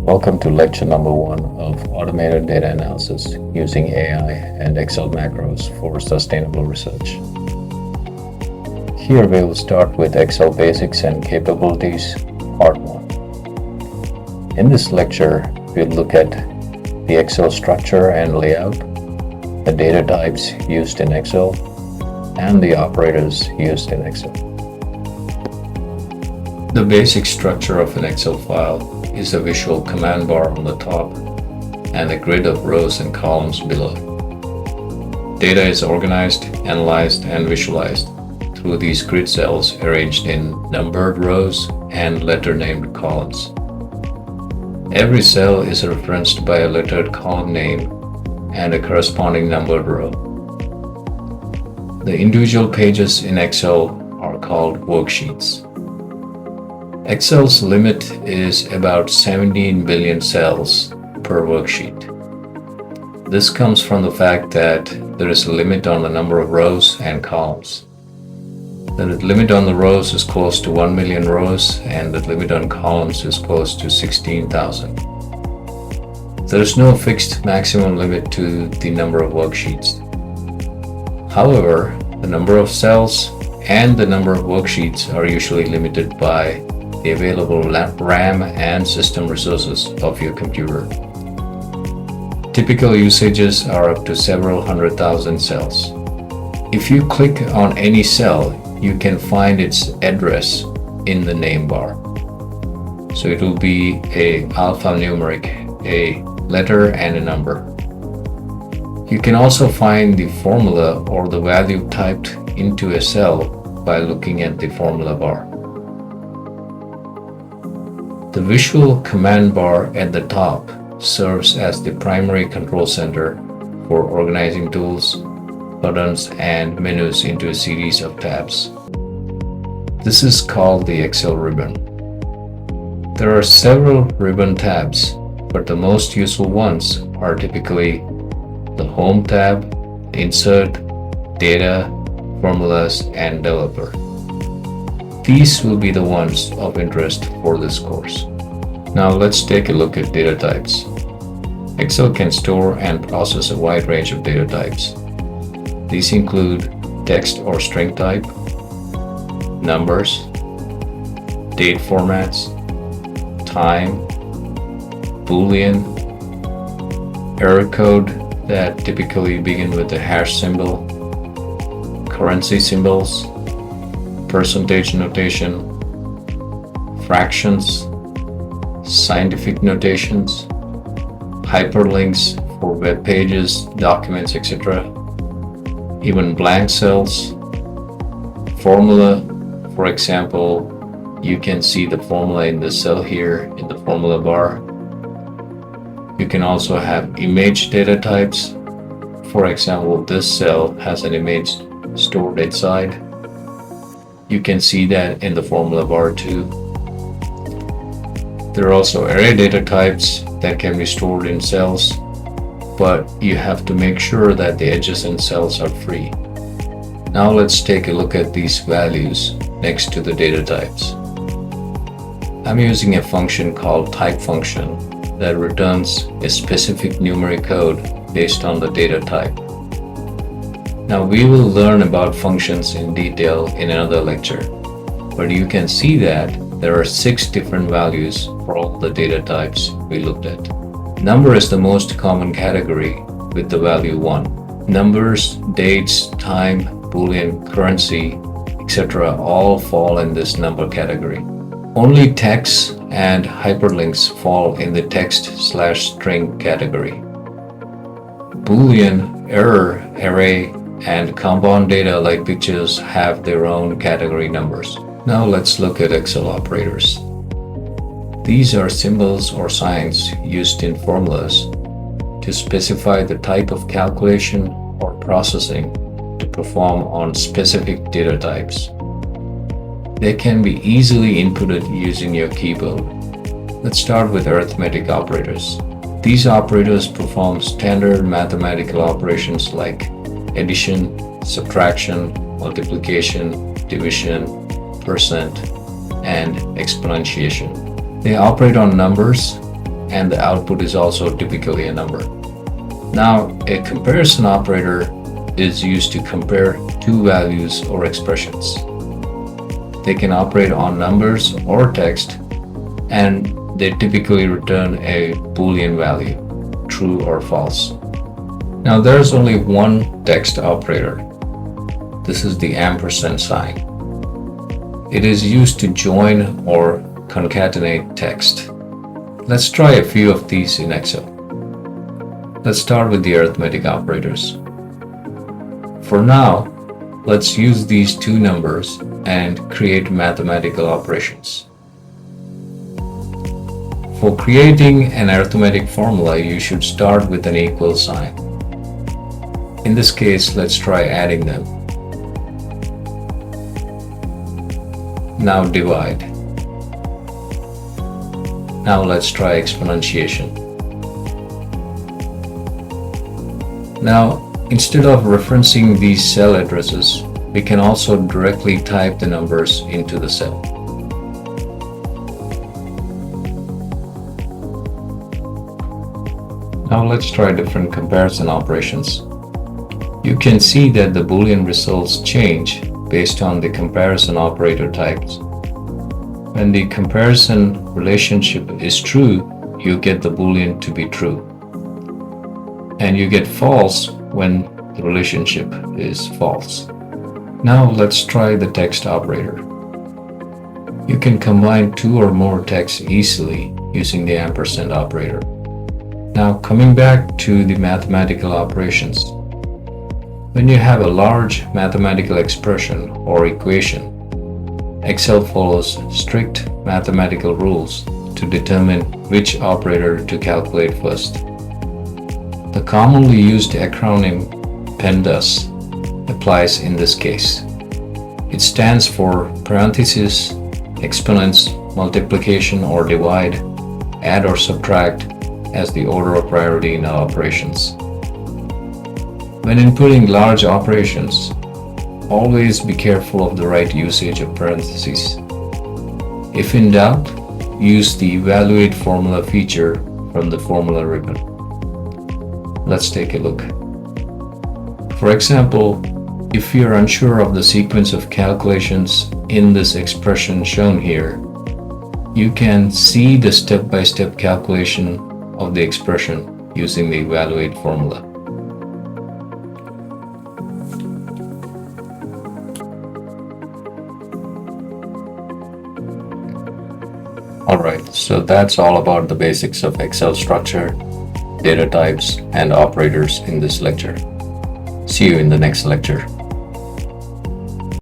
Welcome to lecture number 1 of Automated Data Analysis using AI and Excel macros for sustainable research. Here we will start with Excel basics and capabilities, part 1. In this lecture, we'll look at the Excel structure and layout, the data types used in Excel, and the operators used in Excel. The basic structure of an Excel file is a visual command bar on the top and a grid of rows and columns below. Data is organized, analyzed, and visualized through these grid cells arranged in numbered rows and letter-named columns. Every cell is referenced by a lettered column name and a corresponding numbered row. The individual pages in Excel are called worksheets. Excel's limit is about 17 billion cells per worksheet. This comes from the fact that there is a limit on the number of rows and columns. The limit on the rows is close to 1 million rows and the limit on columns is close to 16,000. There is no fixed maximum limit to the number of worksheets. However, the number of cells and the number of worksheets are usually limited by the available RAM and system resources of your computer. Typical usages are up to several 100,000 cells. If you click on any cell, you can find its address in the name bar. So it will be a alphanumeric, a letter and a number. You can also find the formula or the value typed into a cell by looking at the formula bar. The visual command bar at the top serves as the primary control center for organizing tools, buttons, and menus into a series of tabs. This is called the Excel ribbon. There are several ribbon tabs, but the most useful ones are typically the Home tab, Insert, Data, Formulas, and Developer. These will be the ones of interest for this course. Now let's take a look at data types. Excel can store and process a wide range of data types. These include text or string type, numbers, date formats, time, Boolean, error code that typically begin with a hash symbol, currency symbols, percentage notation, fractions, scientific notations, hyperlinks for web pages, documents, etc., even blank cells, formula. For example, you can see the formula in the cell here in the formula bar. You can also have image data types. For example, this cell has an image stored inside. You can see that in the formula bar too. There are also array data types that can be stored in cells, but you have to make sure that the adjacent cells are free. Now let's take a look at these values next to the data types. I'm using a function called type function that returns a specific numeric code based on the data type. Now we will learn about functions in detail in another lecture, but you can see that there are 6 different values for all the data types we looked at. Number is the most common category with the value 1. Numbers, dates, time, Boolean, currency, etc. all fall in this number category. Only text and hyperlinks fall in the text/string category. Boolean, error, array, and compound data like pictures have their own category numbers. Now let's look at Excel operators. These are symbols or signs used in formulas to specify the type of calculation or processing to perform on specific data types. They can be easily inputted using your keyboard. Let's start with arithmetic operators. These operators perform standard mathematical operations like addition, subtraction, multiplication, division, percent, and exponentiation. They operate on numbers and the output is also typically a number. Now, a comparison operator is used to compare two values or expressions. They can operate on numbers or text, and they typically return a Boolean value, true or false. Now, there's only one text operator. This is the ampersand sign. It is used to join or concatenate text. Let's try a few of these in Excel. Let's start with the arithmetic operators. For now, let's use these two numbers and create mathematical operations. For creating an arithmetic formula, you should start with an equal sign. In this case, let's try adding them. Now divide. Now let's try exponentiation. Now, instead of referencing these cell addresses, we can also directly type the numbers into the cell. Now let's try different comparison operations. You can see that the Boolean results change based on the comparison operator types. When the comparison relationship is true, you get the Boolean to be true. And you get false when the relationship is false. Now let's try the text operator. You can combine two or more texts easily using the ampersand operator. Now coming back to the mathematical operations. When you have a large mathematical expression or equation, Excel follows strict mathematical rules to determine which operator to calculate first. The commonly used acronym PEMDAS applies in this case. It stands for parentheses, exponents, multiplication or divide, add or subtract as the order of priority in our operations. When inputting large operations, always be careful of the right usage of parentheses. If in doubt, use the Evaluate Formula feature from the Formula ribbon. Let's take a look. For example, if you're unsure of the sequence of calculations in this expression shown here, you can see the step-by-step calculation of the expression using the Evaluate Formula. Alright, so that's all about the basics of Excel structure, data types, and operators in this lecture. See you in the next lecture.